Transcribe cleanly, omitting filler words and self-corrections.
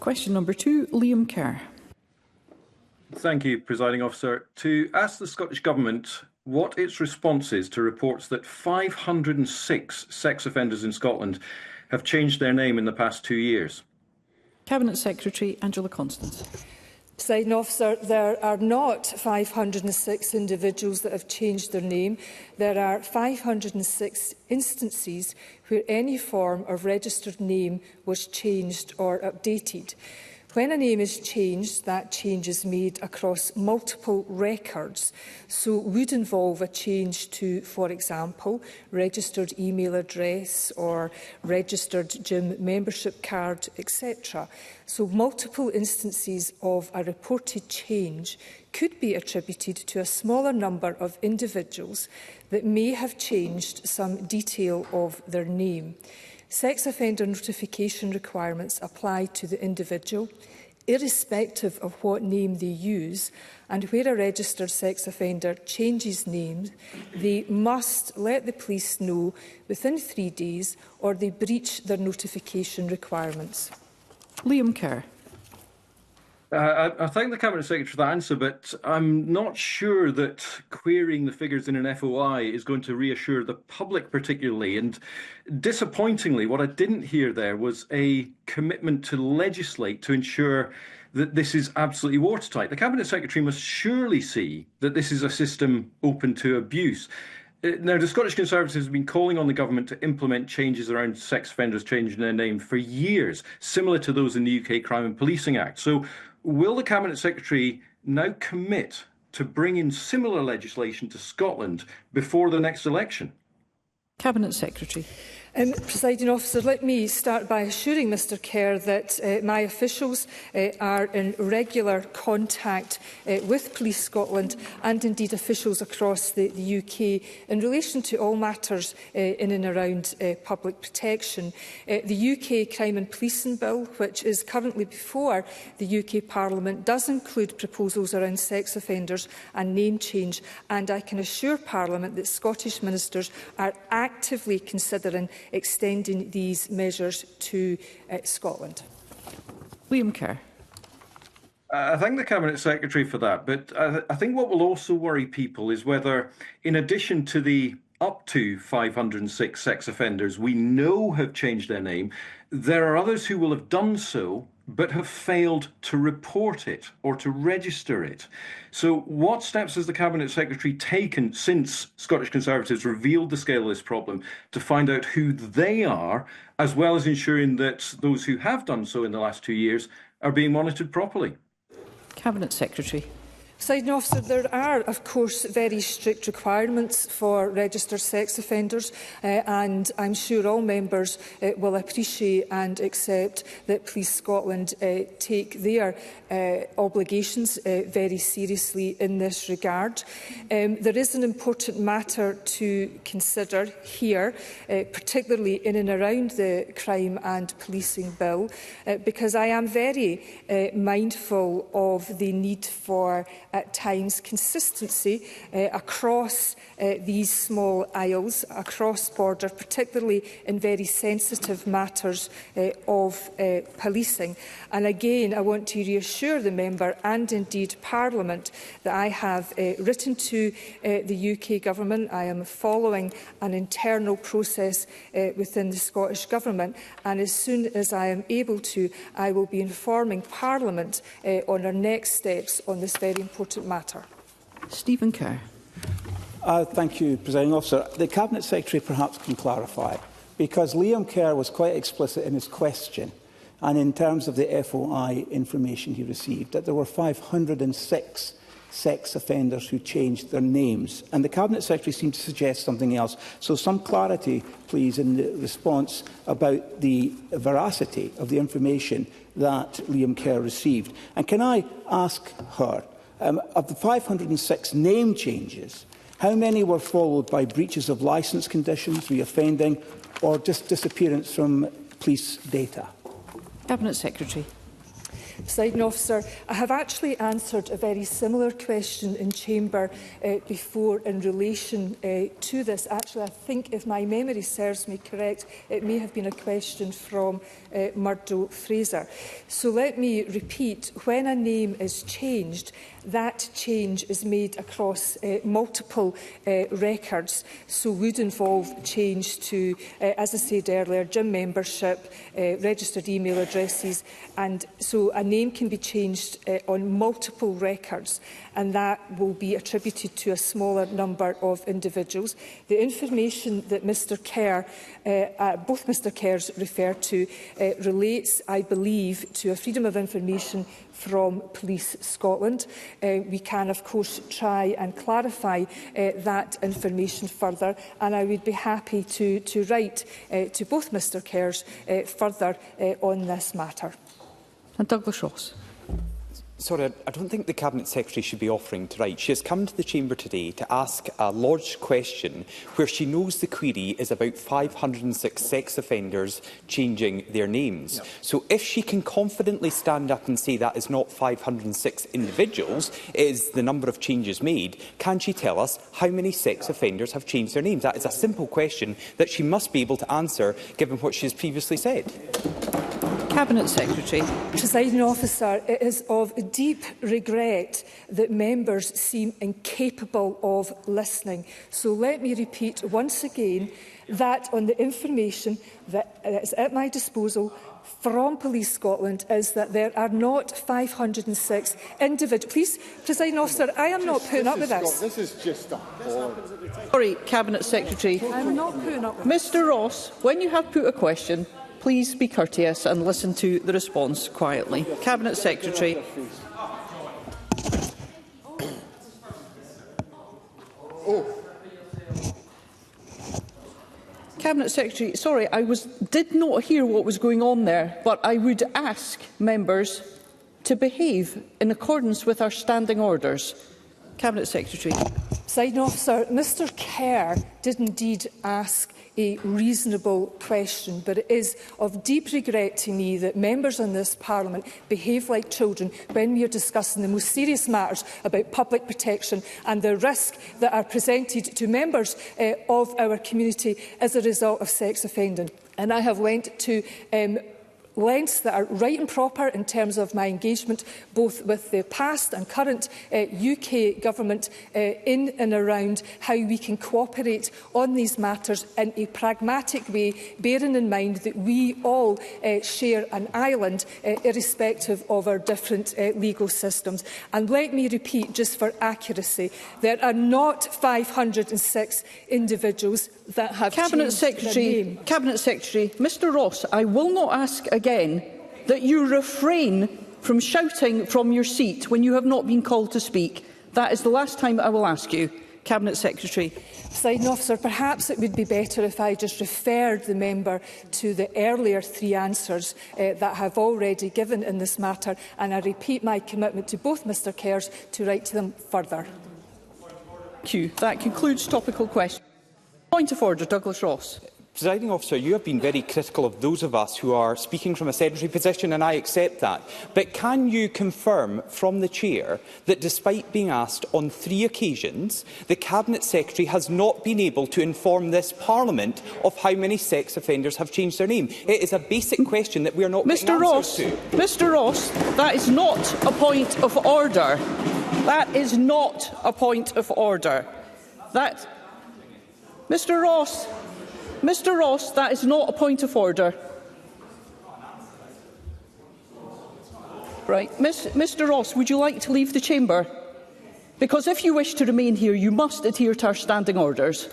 Question number 2, Liam Kerr. Thank you, Presiding Officer. To ask the Scottish Government what its response is to reports that 506 sex offenders in Scotland have changed their name in the past 2 years. Cabinet Secretary Angela Constance. Presiding Officer, there are not 506 individuals that have changed their name. There are 506 instances where any form of registered name was changed or updated. When a name is changed, that change is made across multiple records, so would involve a change to, for example, registered email address or registered gym membership card, etc. So multiple instances of a reported change could be attributed to a smaller number of individuals that may have changed some detail of their name. Sex offender notification requirements apply to the individual, irrespective of what name they use, and where a registered sex offender changes names, they must let the police know within 3 days or they breach their notification requirements. Liam Kerr. I thank the Cabinet Secretary for that answer, but I'm not sure that querying the figures in an FOI is going to reassure the public particularly. And disappointingly, what I didn't hear there was a commitment to legislate to ensure that this is absolutely watertight. The Cabinet Secretary must surely see that this is a system open to abuse. Now, the Scottish Conservatives have been calling on the government to implement changes around sex offenders changing their name for years, similar to those in the UK Crime and Policing Act. So will the Cabinet Secretary now commit to bring in similar legislation to Scotland before the next election? Cabinet Secretary. Presiding Officer, let me start by assuring Mr Kerr that my officials are in regular contact with Police Scotland and indeed officials across the UK in relation to all matters in and around public protection. The UK Crime and Policing Bill, which is currently before the UK Parliament, does include proposals around sex offenders and name change, and I can assure Parliament that Scottish ministers are actively considering extending these measures to Scotland. Liam Kerr. I thank the Cabinet Secretary for that, but I think what will also worry people is whether, in addition to the up to 506 sex offenders we know have changed their name, there are others who will have done so but have failed to report it or to register it. So what steps has the Cabinet Secretary taken since Scottish Conservatives revealed the scale of this problem to find out who they are, as well as ensuring that those who have done so in the last 2 years are being monitored properly? Cabinet Secretary. Presiding Officer, there are, of course, very strict requirements for registered sex offenders, and I'm sure all members will appreciate and accept that Police Scotland take their obligations very seriously in this regard. There is an important matter to consider here, particularly in and around the Crime and Policing Bill, because I am very mindful of the need for at times consistency across these small isles, across border, particularly in very sensitive matters of policing. And again, I want to reassure the member and indeed Parliament that I have written to the UK Government. I am following an internal process within the Scottish Government, and as soon as I am able to, I will be informing Parliament on our next steps on this very important matter. Stephen Kerr. Thank you, Presiding Officer. The Cabinet Secretary perhaps can clarify, because Liam Kerr was quite explicit in his question and in terms of the FOI information he received, that there were 506 sex offenders who changed their names. And the Cabinet Secretary seemed to suggest something else. So some clarity, please, in the response about the veracity of the information that Liam Kerr received. And can I ask her, of the 506 name changes, how many were followed by breaches of licence conditions, reoffending, or just disappearance from police data? Cabinet Secretary. Presiding Officer, I have actually answered a very similar question in Chamber before in relation to this. Actually, I think, if my memory serves me correct, it may have been a question from Murdo Fraser. So let me repeat, when a name is changed, that change is made across multiple records, so would involve change to, as I said earlier, gym membership, registered email addresses, and so a name can be changed on multiple records, and that will be attributed to a smaller number of individuals. The information that Mr Kerr, both Mr Kerrs refer to relates, I believe, to a freedom of information from Police Scotland. We can, of course, try and clarify that information further, and I would be happy to write to both Mr Kerrs further on this matter. And Douglas Ross. Sorry, I don't think the Cabinet Secretary should be offering to write. She has come to the Chamber today to ask a lodged question where she knows the query is about 506 sex offenders changing their names. Yep. So if she can confidently stand up and say that is not 506 individuals, it is the number of changes made, can she tell us how many sex offenders have changed their names? That is a simple question that she must be able to answer, given what she has previously said. Cabinet Secretary. Presiding Officer, it is of deep regret that members seem incapable of listening. So let me repeat once again that on the information that is at my disposal from Police Scotland is that there are not 506 individuals. Please, Presiding Officer, I am not putting up with this. This is just a Sorry, Cabinet Secretary. I am not putting up with this. Mr Ross, when you have put a question, please be courteous and listen to the response quietly. Cabinet Secretary. Cabinet Secretary, sorry, I did not hear what was going on there, but I would ask members to behave in accordance with our standing orders. Cabinet Secretary. Presiding Officer, Mr Kerr did indeed ask a reasonable question, but it is of deep regret to me that members in this Parliament behave like children when we are discussing the most serious matters about public protection and the risk that are presented to members of our community as a result of sex offending. And I have went to lengths that are right and proper in terms of my engagement both with the past and current UK Government in and around how we can cooperate on these matters in a pragmatic way, bearing in mind that we all share an island irrespective of our different legal systems. And let me repeat, just for accuracy, there are not 506 individuals that have Cabinet Secretary, Cabinet Secretary, Mr Ross, I will not ask again that you refrain from shouting from your seat when you have not been called to speak. That is the last time I will ask you. Cabinet Secretary. Presiding Officer, perhaps it would be better if I just referred the member to the earlier three answers that I have already given in this matter, and I repeat my commitment to both Mr Kerrs to write to them further. Thank you. That concludes topical questions. Point of order, Douglas Ross. Presiding Officer, you have been very critical of those of us who are speaking from a sedentary position, and I accept that. But can you confirm from the Chair that, despite being asked on 3 occasions, the Cabinet Secretary has not been able to inform this Parliament of how many sex offenders have changed their name? It is a basic question that we are not getting answers to. Mr Ross, that is not a point of order. That is not a point of order. Mr Ross, that is not a point of order. Right. Mr Ross, would you like to leave the chamber? Because if you wish to remain here, you must adhere to our standing orders.